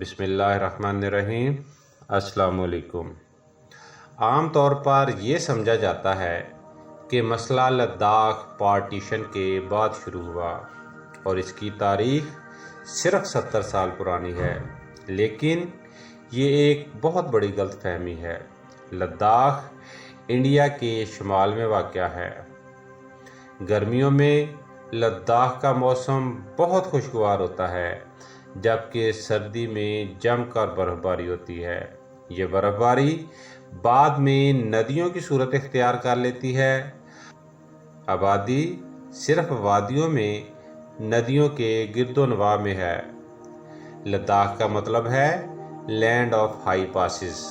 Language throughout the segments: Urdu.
بسم اللہ الرحمن الرحیم۔ السلام علیکم۔ عام طور پر یہ سمجھا جاتا ہے کہ مسئلہ لداخ پارٹیشن کے بعد شروع ہوا اور اس کی تاریخ صرف 70 سال پرانی ہے، لیکن یہ ایک بہت بڑی غلط فہمی ہے۔ لداخ انڈیا کے شمال میں واقع ہے۔ گرمیوں میں لداخ کا موسم بہت خوشگوار ہوتا ہے، جبکہ سردی میں جم کر برف باری ہوتی ہے۔ یہ برف باری بعد میں ندیوں کی صورت اختیار کر لیتی ہے۔ آبادی صرف وادیوں میں ندیوں کے گرد و نواح میں ہے۔ لداخ کا مطلب ہے land of high passes.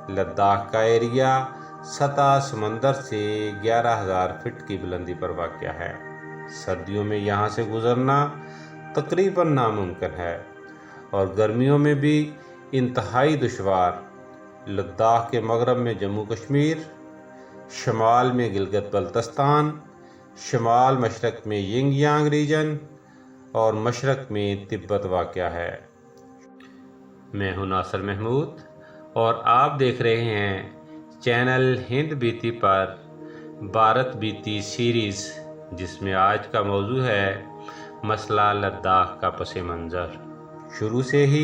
Ladakh کا ایریا سطح سمندر سے 11,000 فٹ کی بلندی پر واقع ہے۔ سردیوں میں یہاں سے گزرنا تقریباً ناممکن ہے اور گرمیوں میں بھی انتہائی دشوار۔ لداخ کے مغرب میں جموں کشمیر، شمال میں گلگت بلتستان، شمال مشرق میں ینگ یانگ ریجن اور مشرق میں تبت واقع ہے۔ میں ہوں ناصر محمود اور آپ دیکھ رہے ہیں چینل ہند بیتی پر بھارت بیتی سیریز، جس میں آج کا موضوع ہے مسئلہ لداخ کا پس منظر۔ شروع سے ہی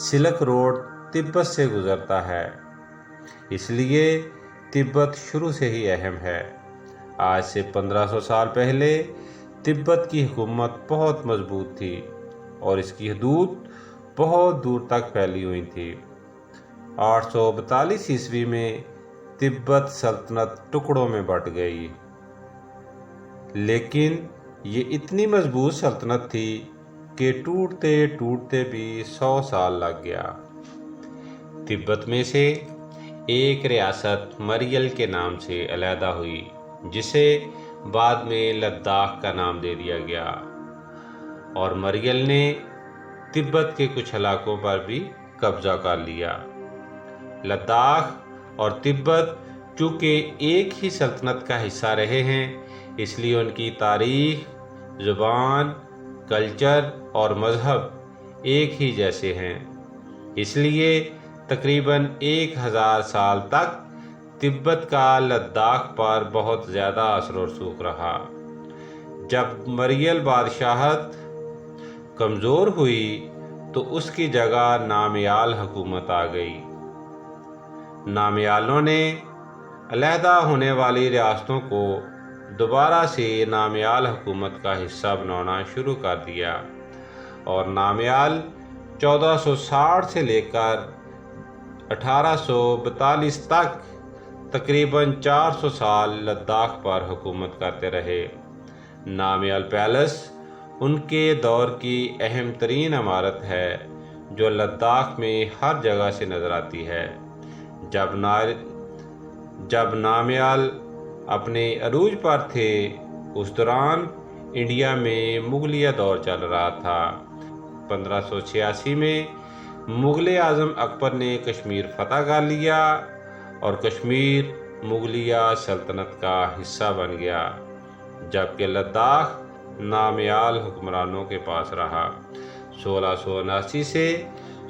سلک روڈ تبت سے گزرتا ہے، اس لیے تبت شروع سے ہی اہم ہے۔ آج سے 1500 سال پہلے تبت کی حکومت بہت مضبوط تھی اور اس کی حدود بہت دور تک پھیلی ہوئی تھی۔ 842 عیسوی میں تبت سلطنت ٹکڑوں میں بٹ گئی، لیکن یہ اتنی مضبوط سلطنت تھی کہ ٹوٹتے ٹوٹتے بھی 100 سال لگ گیا۔ تبت میں سے ایک ریاست مریل کے نام سے علیحدہ ہوئی، جسے بعد میں لداخ کا نام دے دیا گیا، اور مریل نے تبت کے کچھ علاقوں پر بھی قبضہ کر لیا۔ لداخ اور تبت چونکہ ایک ہی سلطنت کا حصہ رہے ہیں، اس لیے ان کی تاریخ، زبان، کلچر اور مذہب ایک ہی جیسے ہیں۔ اس لیے تقریباً 1000 سال تک تبت کا لداخ پر بہت زیادہ اثر و رسوخ رہا۔ جب مریل بادشاہت کمزور ہوئی تو اس کی جگہ نامیال حکومت آ گئی۔ نامیالوں نے علیحدہ ہونے والی ریاستوں کو دوبارہ سے نامیال حکومت کا حصہ بنانا شروع کر دیا، اور نامیال 1460 سے لے کر 1842 تک تقریباً 400 سال لداخ پر حکومت کرتے رہے۔ نامیال پیلس ان کے دور کی اہم ترین عمارت ہے جو لداخ میں ہر جگہ سے نظر آتی ہے۔ جب نامیال اپنے عروج پر تھے، اس دوران انڈیا میں مغلیہ دور چل رہا تھا۔ 1586 میں مغل اعظم اکبر نے کشمیر فتح کر لیا اور کشمیر مغلیہ سلطنت کا حصہ بن گیا، جبکہ لداخ نامیال حکمرانوں کے پاس رہا۔ 1679 سے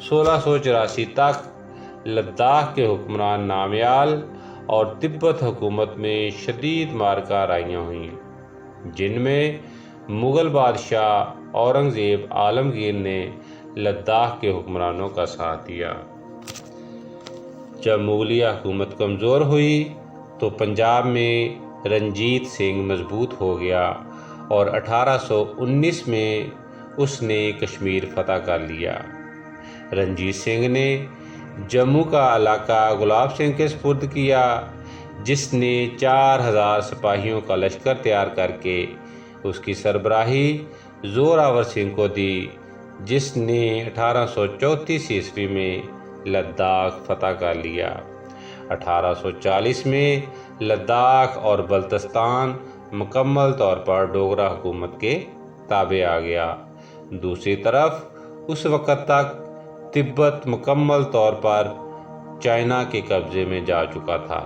1684 تک لداخ کے حکمران نامیال اور تبت حکومت میں شدید معرکہ آرائیاں ہوئیں، جن میں مغل بادشاہ اورنگزیب عالمگیر نے لداخ کے حکمرانوں کا ساتھ دیا۔ جب مغلیہ حکومت کمزور ہوئی تو پنجاب میں رنجیت سنگھ مضبوط ہو گیا اور 1819 میں اس نے کشمیر فتح کر لیا۔ رنجیت سنگھ نے جموں کا علاقہ گلاب سنگھ کے سپرد کیا، جس نے 4000 سپاہیوں کا لشکر تیار کر کے اس کی سربراہی زوراور سنگھ کو دی، جس نے 1834 عیسوی میں لداخ فتح کر لیا۔ 1840 میں لداخ اور بلتستان مکمل طور پر ڈوگرا حکومت کے تابع آ گیا۔ دوسری طرف اس وقت تک تبت مکمل طور پر چائنا کے قبضے میں جا چکا تھا۔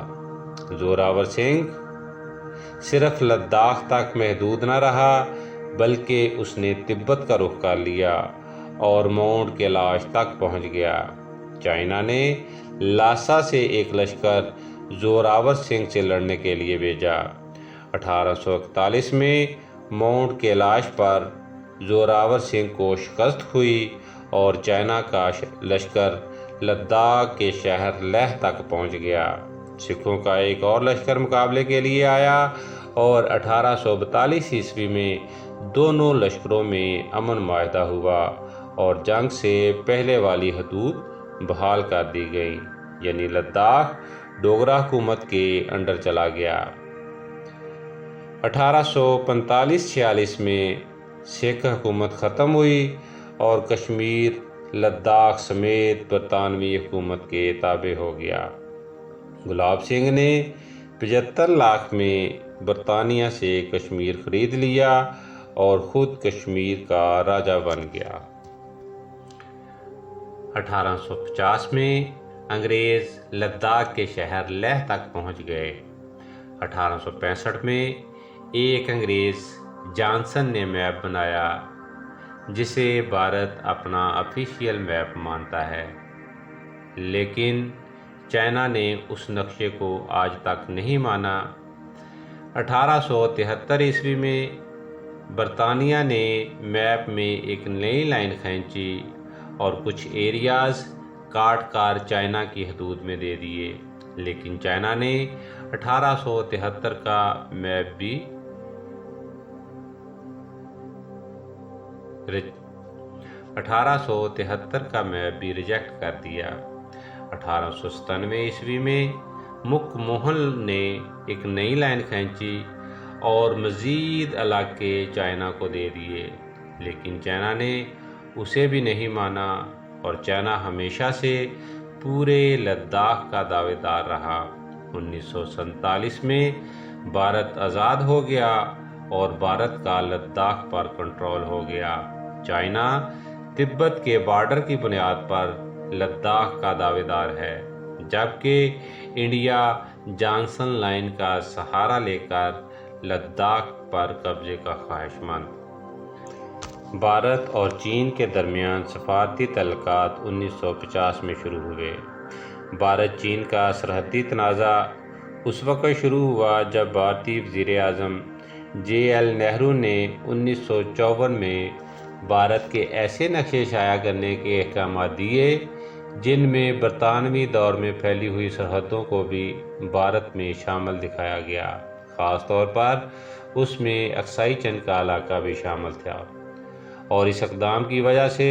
زوراور سنگھ صرف لداخ تک محدود نہ رہا، بلکہ اس نے تبت کا رخ کر لیا اور ماؤنٹ کیلاش تک پہنچ گیا۔ چائنا نے لاسا سے ایک لشکر زوراور سنگھ سے لڑنے کے لیے بھیجا۔ 1841 میں ماؤنٹ کیلاش پر زوراور سنگھ کو شکست ہوئی اور چائنا کا لشکر لداخ کے شہر لیہ تک پہنچ گیا۔ سکھوں کا ایک اور لشکر مقابلے کے لیے آیا اور 1842 عیسوی میں دونوں لشکروں میں امن معاہدہ ہوا اور جنگ سے پہلے والی حدود بحال کر دی گئی، یعنی لداخ ڈوگرا حکومت کے انڈر چلا گیا۔ 1845-46 میں سکھ حکومت ختم ہوئی اور کشمیر لداخ سمیت برطانوی حکومت کے تابع ہو گیا۔ گلاب سنگھ نے 75 لاکھ میں برطانیہ سے کشمیر خرید لیا اور خود کشمیر کا راجہ بن گیا۔ 1850 میں انگریز لداخ کے شہر لیہ تک پہنچ گئے۔ 1865 میں ایک انگریز جانسن نے میپ بنایا جسے بھارت اپنا آفیشیل میپ مانتا ہے، لیکن چائنا نے اس نقشے کو آج تک نہیں مانا۔ 1873 عیسوی میں برطانیہ نے میپ میں ایک نئی لائن کھینچی اور کچھ ایریاز کاٹ کر چائنا کی حدود میں دے دیے، لیکن چائنا نے 1873 کا میپ بھی ریجیکٹ کر دیا۔ 1897 عیسوی میں مک موہن نے ایک نئی لائن کھینچی اور مزید علاقے چائنا کو دے دیے، لیکن چائنا نے اسے بھی نہیں مانا اور چائنا ہمیشہ سے پورے لداخ کا دعوے دار رہا۔ 1947 میں بھارت آزاد ہو گیا اور بھارت کا لداخ پر کنٹرول ہو گیا۔ چائنا تبت کے بارڈر کی بنیاد پر لداخ کا دعوے دار ہے، جبکہ انڈیا جانسن لائن کا سہارا لے کر لداخ پر قبضے کا خواہش مند۔ بھارت اور چین کے درمیان سفارتی تعلقات 1950 میں شروع ہوئے۔ بھارت چین کا سرحدی تنازع اس وقت شروع ہوا جب بھارتی وزیر اعظم جے ایل نہرو نے 1954 میں بھارت کے ایسے نقشے شائع کرنے کے احکامات دیے جن میں برطانوی دور میں پھیلی ہوئی سرحدوں کو بھی بھارت میں شامل دکھایا گیا۔ خاص طور پر اس میں اکسائی چین کا علاقہ بھی شامل تھا، اور اس اقدام کی وجہ سے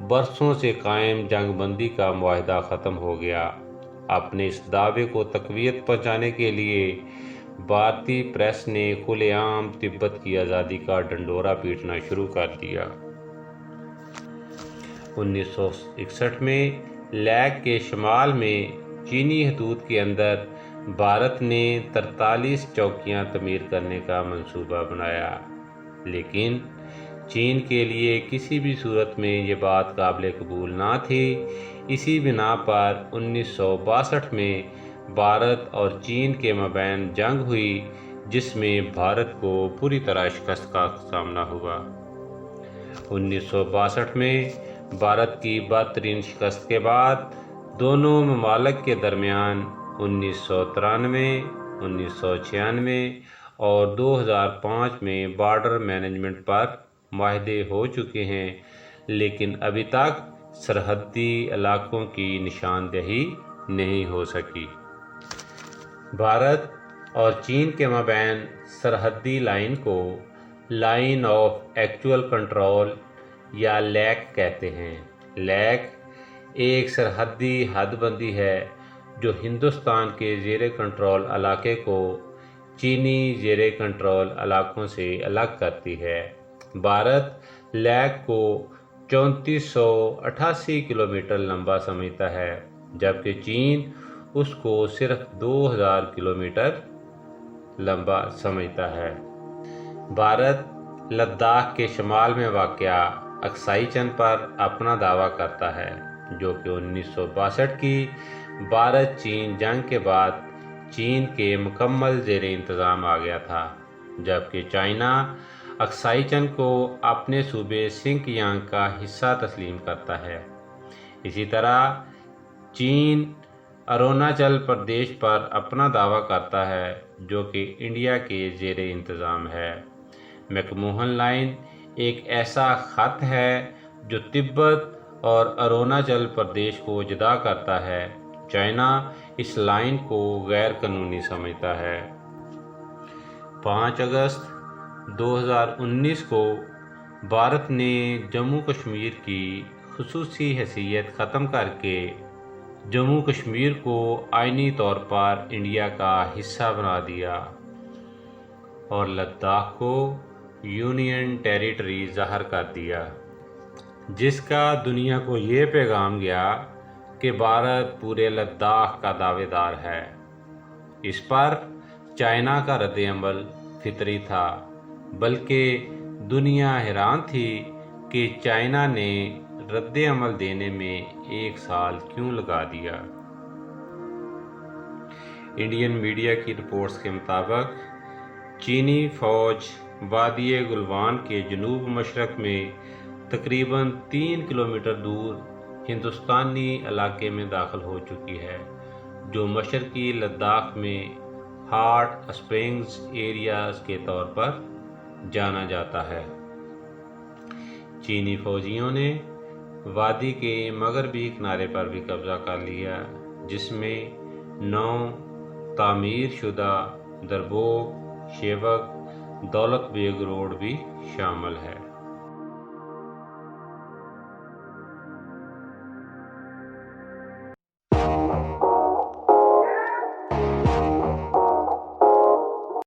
برسوں سے قائم جنگ بندی کا معاہدہ ختم ہو گیا۔ اپنے اس دعوے کو تقویت پہنچانے کے لیے بھارتی پریس نے کھلے عام تبت کی آزادی کا ڈنڈورا پیٹنا شروع کر دیا۔ 1961 میں لیک کے شمال میں چینی حدود کے اندر بھارت نے 43 چوکیاں تعمیر کرنے کا منصوبہ بنایا، لیکن چین کے لیے کسی بھی صورت میں یہ بات قابل قبول نہ تھی۔ اسی بنا پر 1962 میں بھارت اور چین کے مابین جنگ ہوئی، جس میں بھارت کو پوری طرح شکست کا سامنا ہوا۔ 1962 میں بھارت کی بدترین شکست کے بعد دونوں ممالک کے درمیان 1993، 1996 اور 2005 میں بارڈر مینجمنٹ پر معاہدے ہو چکے ہیں، لیکن ابھی تک سرحدی علاقوں کی نشاندہی نہیں ہو سکی۔ بھارت اور چین کے مابین سرحدی لائن کو لائن آف ایکچول کنٹرول یا لیک کہتے ہیں۔ لیک ایک سرحدی حد بندی ہے جو ہندوستان کے زیر کنٹرول علاقے کو چینی زیر کنٹرول علاقوں سے الگ کرتی ہے۔ بھارت لیک کو 3488 کلومیٹر لمبا سمجھتا ہے، جبکہ چین اس کو صرف 2000 کلومیٹر لمبا سمجھتا ہے۔ بھارت لداخ کے شمال میں واقع اکسائی چین پر اپنا دعویٰ کرتا ہے، جو کہ 1962 کی بھارت چین جنگ کے بعد چین کے مکمل زیر انتظام آ گیا تھا، جبکہ چائنا اکسائی چین کو اپنے صوبے سنک یانگ کا حصہ تسلیم کرتا ہے۔ اسی طرح چین اروناچل پردیش پر اپنا دعویٰ کرتا ہے جو کہ انڈیا کے زیر انتظام ہے۔ میک-موہن لائن ایک ایسا خط ہے جو تبت اور اروناچل پردیش کو جدا کرتا ہے۔ چائنا اس لائن کو غیر قانونی سمجھتا ہے۔ 5 اگست 2019 کو بھارت نے جموں کشمیر کی خصوصی حیثیت ختم کر کے جموں کشمیر کو آئینی طور پر انڈیا کا حصہ بنا دیا اور لداخ کو یونین ٹیریٹری ظاہر کر دیا، جس کا دنیا کو یہ پیغام گیا کہ بھارت پورے لداخ کا دعوے دار ہے۔ اس پر چائنا کا رد عمل فطری تھا، بلکہ دنیا حیران تھی کہ چائنا نے رد عمل دینے میں 1 سال کیوں لگا دیا۔ انڈین میڈیا کی رپورٹس کے مطابق چینی فوج وادی گلوان کے جنوب مشرق میں تقریباً 3 کلومیٹر دور ہندوستانی علاقے میں داخل ہو چکی ہے، جو مشرقی لداخ میں ہاٹ اسپرنگز ایریاز کے طور پر جانا جاتا ہے۔ چینی فوجیوں نے وادی کے مغربی کنارے پر بھی قبضہ کر لیا، جس میں 9 تعمیر شدہ دربوگ، شیوک، دولت بیگ روڈ بھی شامل ہے۔